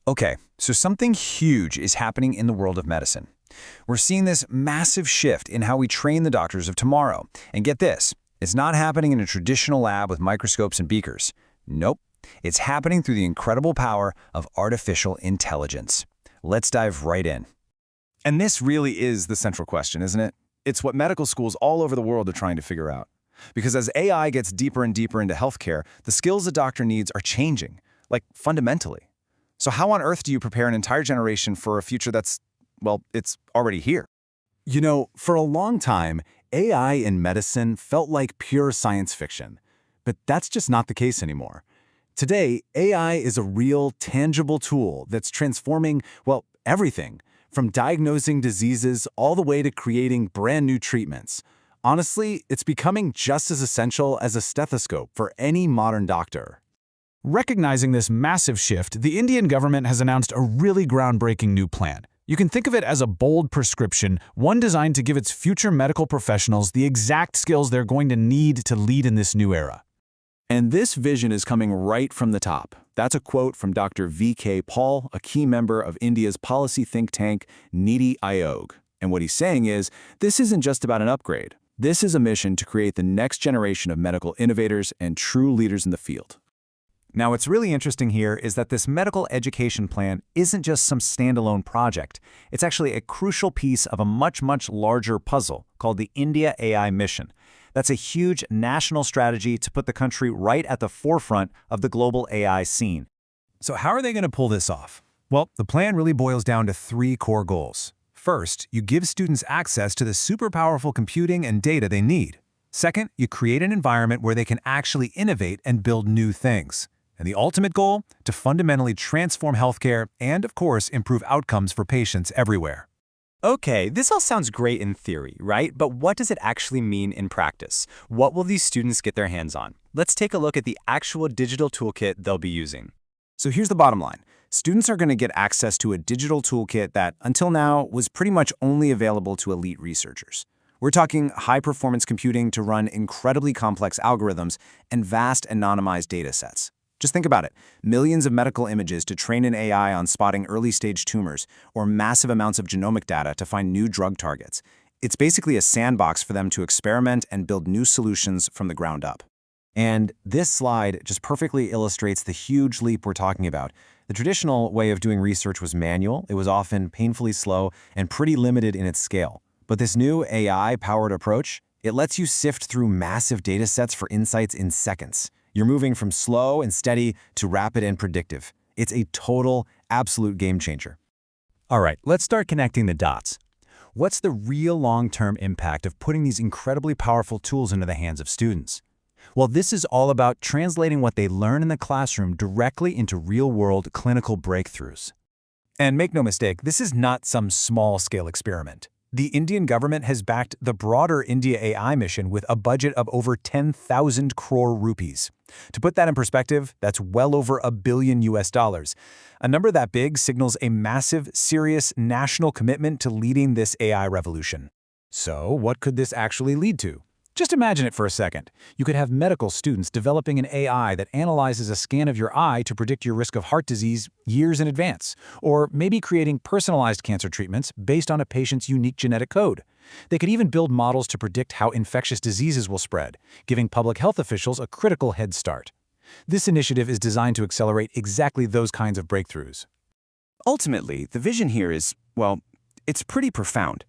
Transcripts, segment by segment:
Okay, so something huge is happening in the world of medicine. We're seeing this massive shift in how we train the doctors of tomorrow. And get this, it's not happening in a traditional lab with microscopes and beakers. Nope, it's happening through the incredible power of artificial intelligence. Let's dive right in. And this really is the central question, isn't it? It's what medical schools all over the world are trying to figure out. Because as AI gets deeper and deeper into healthcare, the skills a doctor needs are changing, like fundamentally. So how on earth do you prepare an entire generation for a future that's, well, it's already here? You know, for a long time, AI in medicine felt like pure science fiction. But that's just not the case anymore. Today, AI is a real, tangible tool that's transforming, well, everything, from diagnosing diseases all the way to creating brand new treatments. Honestly, it's becoming just as essential as a stethoscope for any modern doctor. Recognizing this massive shift, the Indian government has announced a really groundbreaking new plan. You can think of it as a bold prescription, one designed to give its future medical professionals the exact skills they're going to need to lead in this new era. And this vision is coming right from the top. That's a quote from Dr. V.K. Paul, a key member of India's policy think tank, Niti Aayog. And what he's saying is, this isn't just about an upgrade. This is a mission to create the next generation of medical innovators and true leaders in the field. Now, what's really interesting here is that this medical education plan isn't just some standalone project. It's actually a crucial piece of a much, much larger puzzle called the India AI Mission. That's a huge national strategy to put the country right at the forefront of the global AI scene. So how are they going to pull this off? Well, the plan really boils down to three core goals. First, you give students access to the super powerful computing and data they need. Second, you create an environment where they can actually innovate and build new things. And the ultimate goal? To fundamentally transform healthcare and, of course, improve outcomes for patients everywhere. Okay, this all sounds great in theory, right? But what does it actually mean in practice? What will these students get their hands on? Let's take a look at the actual digital toolkit they'll be using. So here's the bottom line. Students are going to get access to a digital toolkit that, until now, was pretty much only available to elite researchers. We're talking high-performance computing to run incredibly complex algorithms and vast anonymized data sets. Just think about it. Millions of medical images to train an AI on spotting early-stage tumors, or massive amounts of genomic data to find new drug targets. It's basically a sandbox for them to experiment and build new solutions from the ground up. And this slide just perfectly illustrates the huge leap we're talking about. The traditional way of doing research was manual. It was often painfully slow and pretty limited in its scale. But this new AI-powered approach, it lets you sift through massive data sets for insights in seconds. You're moving from slow and steady to rapid and predictive. It's a total, absolute game changer. All right, let's start connecting the dots. What's the real long-term impact of putting these incredibly powerful tools into the hands of students? Well, this is all about translating what they learn in the classroom directly into real-world clinical breakthroughs. And make no mistake, this is not some small-scale experiment. The Indian government has backed the broader India AI mission with a budget of over 10,000 crore rupees. To put that in perspective, that's well over $1 billion US. A number that big signals a massive, serious national commitment to leading this AI revolution. So, what could this actually lead to? Just imagine it for a second. You could have medical students developing an AI that analyzes a scan of your eye to predict your risk of heart disease years in advance, or maybe creating personalized cancer treatments based on a patient's unique genetic code. They could even build models to predict how infectious diseases will spread, giving public health officials a critical head start. This initiative is designed to accelerate exactly those kinds of breakthroughs. Ultimately, the vision here is, well, it's pretty profound.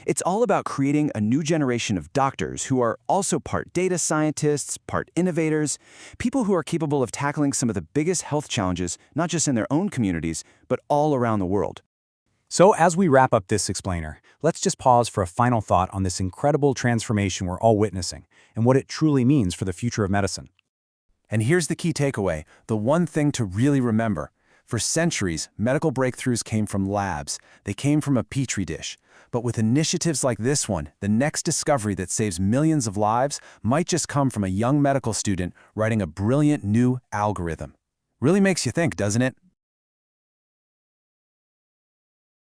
It's all about creating a new generation of doctors who are also part data scientists, part innovators, people who are capable of tackling some of the biggest health challenges, not just in their own communities, but all around the world. So as we wrap up this explainer, let's just pause for a final thought on this incredible transformation we're all witnessing and what it truly means for the future of medicine. And here's the key takeaway, the one thing to really remember. For centuries, medical breakthroughs came from labs. They came from a petri dish. But with initiatives like this one, the next discovery that saves millions of lives might just come from a young medical student writing a brilliant new algorithm. Really makes you think, doesn't it?